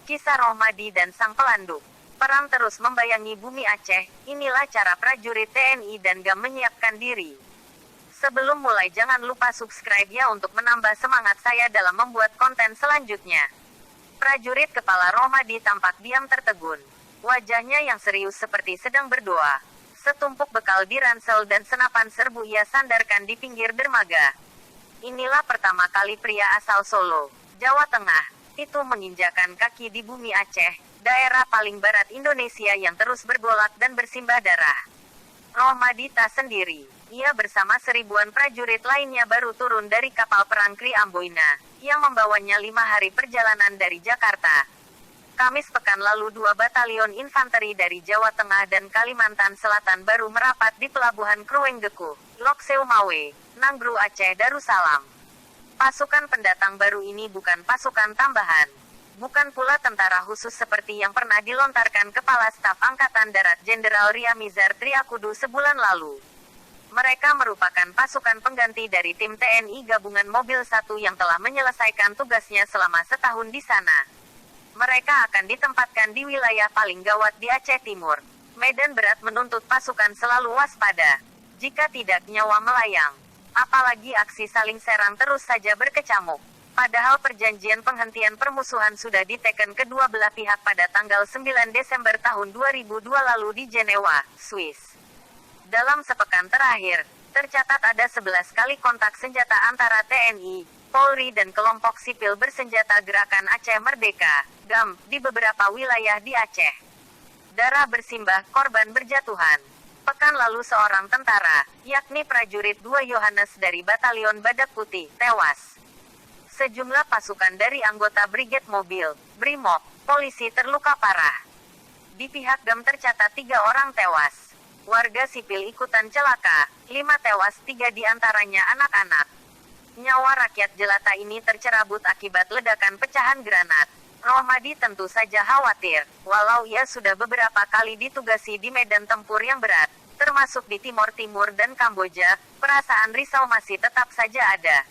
Kisah Rohmadi dan Sang Pelanduk. Perang terus membayangi bumi Aceh. Inilah cara prajurit TNI dan GAM menyiapkan diri. Sebelum mulai jangan lupa subscribe ya untuk menambah semangat saya dalam membuat konten selanjutnya. Prajurit kepala Rohmadi tampak diam tertegun. Wajahnya yang serius seperti sedang berdoa. Setumpuk bekal di ransel dan senapan serbu ia sandarkan di pinggir dermaga. Inilah pertama kali pria asal Solo, Jawa Tengah, itu menginjakan kaki di bumi Aceh, daerah paling barat Indonesia yang terus bergolak dan bersimbah darah. Rohmadi tak sendiri. Ia bersama seribuan prajurit lainnya baru turun dari kapal perang Kri Amboina, yang membawanya 5 hari perjalanan dari Jakarta. Kamis pekan lalu 2 batalion infanteri dari Jawa Tengah dan Kalimantan Selatan baru merapat di pelabuhan Kruenggeku, Lok Seumawe, Nanggru Aceh Darussalam. Pasukan pendatang baru ini bukan pasukan tambahan. Bukan pula tentara khusus seperti yang pernah dilontarkan Kepala Staf Angkatan Darat Jenderal Riamizar Triakudu sebulan lalu. Mereka merupakan pasukan pengganti dari tim TNI Gabungan Mobil 1 yang telah menyelesaikan tugasnya selama setahun di sana. Mereka akan ditempatkan di wilayah paling gawat di Aceh Timur. Medan berat menuntut pasukan selalu waspada. Jika tidak nyawa melayang. Apalagi aksi saling serang terus saja berkecamuk. Padahal perjanjian penghentian permusuhan sudah diteken kedua belah pihak pada tanggal 9 Desember tahun 2002 lalu di Jenewa, Swiss. Dalam sepekan terakhir, tercatat ada 11 kali kontak senjata antara TNI, Polri dan kelompok sipil bersenjata Gerakan Aceh Merdeka, GAM, di beberapa wilayah di Aceh. Darah bersimbah, korban berjatuhan. Pekan lalu seorang tentara, yakni prajurit 2 Yohanes dari Batalion Badak Putih, tewas. Sejumlah pasukan dari anggota Brigade Mobil, Brimob, polisi terluka parah. Di pihak GAM tercatat 3 orang tewas. Warga sipil ikutan celaka, 5 tewas, 3 diantaranya anak-anak. Nyawa rakyat jelata ini tercerabut akibat ledakan pecahan granat. Rohmadi tentu saja khawatir, walau ia sudah beberapa kali ditugasi di medan tempur yang berat, termasuk di Timor Timur dan Kamboja, perasaan risau masih tetap saja ada.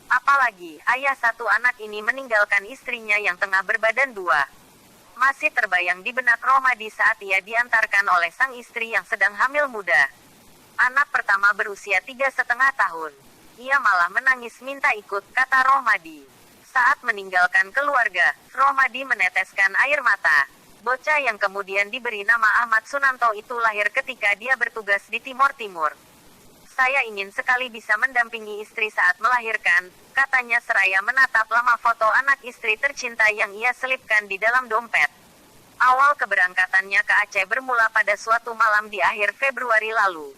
Apalagi, ayah 1 anak ini meninggalkan istrinya yang tengah berbadan 2. Masih terbayang di benak Rohmadi saat ia diantarkan oleh sang istri yang sedang hamil muda. Anak pertama berusia 3,5 tahun. Ia malah menangis minta ikut, kata Rohmadi. Saat meninggalkan keluarga, Rohmadi meneteskan air mata. Bocah yang kemudian diberi nama Ahmad Sunanto itu lahir ketika dia bertugas di Timor Timur. Saya ingin sekali bisa mendampingi istri saat melahirkan, katanya seraya menatap lama foto anak istri tercinta yang ia selipkan di dalam dompet. Awal keberangkatannya ke Aceh bermula pada suatu malam di akhir Februari lalu.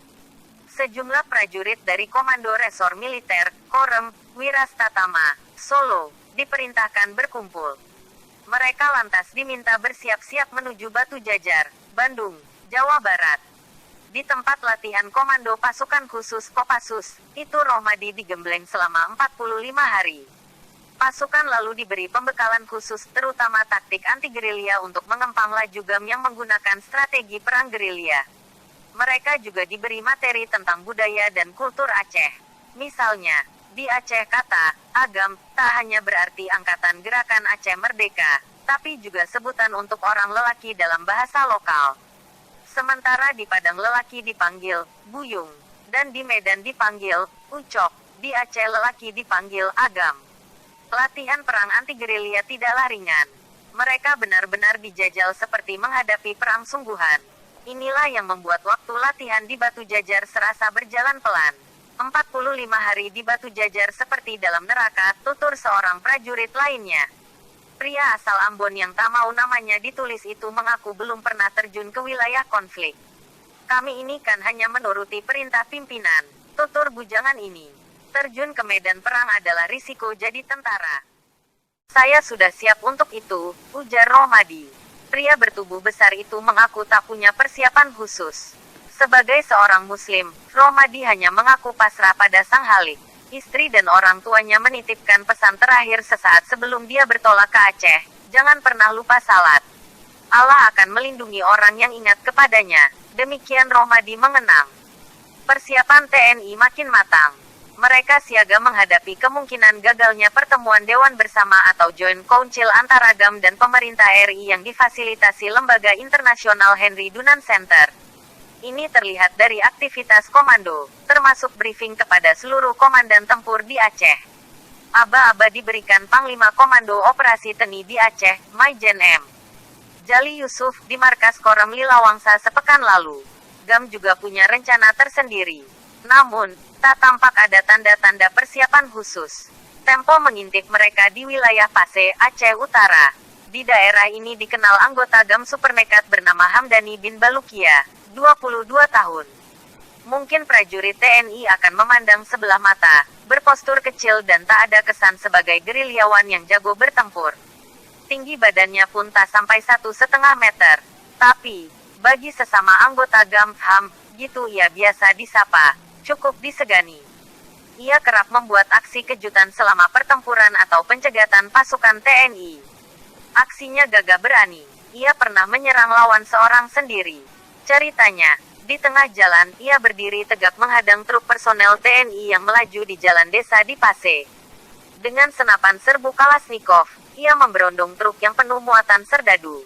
Sejumlah prajurit dari Komando Resor Militer, Korem, Wirastatama, Solo, diperintahkan berkumpul. Mereka lantas diminta bersiap-siap menuju Batu Jajar, Bandung, Jawa Barat. Di tempat latihan komando pasukan khusus Kopassus, itu Rohmadi digembleng selama 45 hari. Pasukan lalu diberi pembekalan khusus terutama taktik anti-gerilya untuk mengempang laju GAM yang menggunakan strategi perang gerilya. Mereka juga diberi materi tentang budaya dan kultur Aceh. Misalnya, di Aceh kata Agam tak hanya berarti Angkatan Gerakan Aceh Merdeka, tapi juga sebutan untuk orang lelaki dalam bahasa lokal. Sementara di Padang lelaki dipanggil Buyung, dan di Medan dipanggil Ucok, di Aceh lelaki dipanggil Agam. Latihan perang anti-gerilya tidaklah ringan. Mereka benar-benar dijajal seperti menghadapi perang sungguhan. Inilah yang membuat waktu latihan di Batu Jajar serasa berjalan pelan. 45 hari di Batu Jajar seperti dalam neraka, tutur seorang prajurit lainnya. Pria asal Ambon yang tak mau namanya ditulis itu mengaku belum pernah terjun ke wilayah konflik. Kami ini kan hanya menuruti perintah pimpinan, tutur bujangan ini. Terjun ke medan perang adalah risiko jadi tentara. Saya sudah siap untuk itu, ujar Rohmadi. Pria bertubuh besar itu mengaku tak punya persiapan khusus. Sebagai seorang muslim, Rohmadi hanya mengaku pasrah pada Sang Halik. Istri dan orang tuanya menitipkan pesan terakhir sesaat sebelum dia bertolak ke Aceh, jangan pernah lupa salat. Allah akan melindungi orang yang ingat kepadanya. Demikian Rohmadi mengenang. Persiapan TNI makin matang. Mereka siaga menghadapi kemungkinan gagalnya pertemuan Dewan Bersama atau Joint Council antara GAM dan pemerintah RI yang difasilitasi lembaga internasional Henry Dunant Center. Ini terlihat dari aktivitas komando, termasuk briefing kepada seluruh komandan tempur di Aceh. Aba-aba diberikan Panglima Komando Operasi Teni di Aceh, Maijen M. Jali Yusuf, di markas Korem Lilawangsa sepekan lalu. GAM juga punya rencana tersendiri. Namun, tak tampak ada tanda-tanda persiapan khusus. Tempo mengintip mereka di wilayah Pase, Aceh Utara. Di daerah ini dikenal anggota GAM supernekat bernama Hamdani bin Balukia, 22 tahun. Mungkin prajurit TNI akan memandang sebelah mata, berpostur kecil dan tak ada kesan sebagai gerilyawan yang jago bertempur. Tinggi badannya pun tak sampai 1,5 meter. Tapi, bagi sesama anggota GAM, gitu ia biasa disapa, cukup disegani. Ia kerap membuat aksi kejutan selama pertempuran atau pencegatan pasukan TNI. Aksinya gagah berani. Ia pernah menyerang lawan seorang sendiri. Ceritanya, di tengah jalan, ia berdiri tegak menghadang truk personel TNI yang melaju di jalan desa di Pase. Dengan senapan serbu Kalashnikov, ia memberondong truk yang penuh muatan serdadu.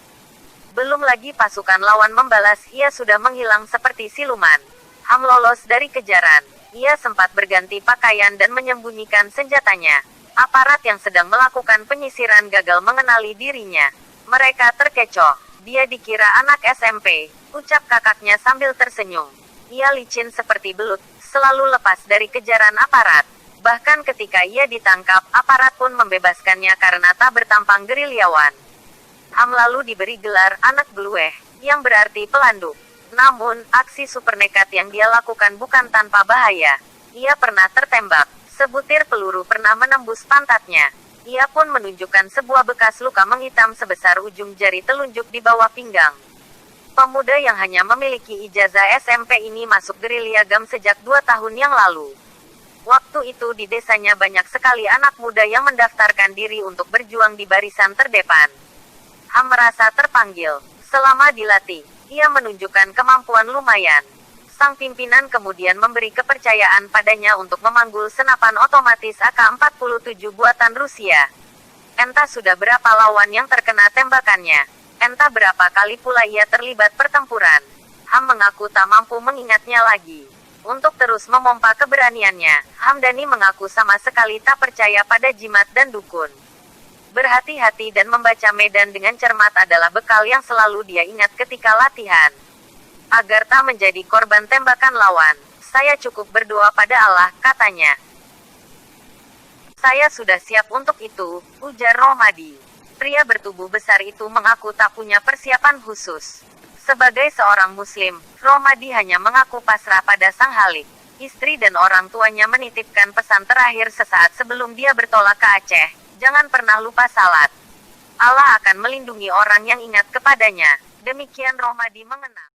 Belum lagi pasukan lawan membalas, ia sudah menghilang seperti siluman. Lolos dari kejaran. Ia sempat berganti pakaian dan menyembunyikan senjatanya. Aparat yang sedang melakukan penyisiran gagal mengenali dirinya. Mereka terkecoh. Dia dikira anak SMP, ucap kakaknya sambil tersenyum. Ia licin seperti belut, selalu lepas dari kejaran aparat. Bahkan ketika ia ditangkap, aparat pun membebaskannya karena tak bertampang gerilyawan. Lalu diberi gelar anak Blueh, yang berarti pelanduk. Namun, aksi super nekat yang dia lakukan bukan tanpa bahaya. Ia pernah tertembak. Sebutir peluru pernah menembus pantatnya. Ia pun menunjukkan sebuah bekas luka menghitam sebesar ujung jari telunjuk di bawah pinggang. Pemuda yang hanya memiliki ijazah SMP ini masuk gerilya GAM sejak 2 tahun yang lalu. Waktu itu di desanya banyak sekali anak muda yang mendaftarkan diri untuk berjuang di barisan terdepan. Merasa terpanggil. Selama dilatih, ia menunjukkan kemampuan lumayan. Sang pimpinan kemudian memberi kepercayaan padanya untuk memanggul senapan otomatis AK-47 buatan Rusia. Entah sudah berapa lawan yang terkena tembakannya. Entah berapa kali pula ia terlibat pertempuran. Mengaku tak mampu mengingatnya lagi. Untuk terus memompa keberaniannya, Hamdani mengaku sama sekali tak percaya pada jimat dan dukun. Berhati-hati dan membaca medan dengan cermat adalah bekal yang selalu dia ingat ketika latihan. Agar tak menjadi korban tembakan lawan, saya cukup berdoa pada Allah, katanya. Saya sudah siap untuk itu, ujar Rohmadi. Pria bertubuh besar itu mengaku tak punya persiapan khusus. Sebagai seorang muslim, Rohmadi hanya mengaku pasrah pada sang Halik. Istri dan orang tuanya menitipkan pesan terakhir sesaat sebelum dia bertolak ke Aceh. Jangan pernah lupa salat. Allah akan melindungi orang yang ingat kepadanya. Demikian Rohmadi mengenang.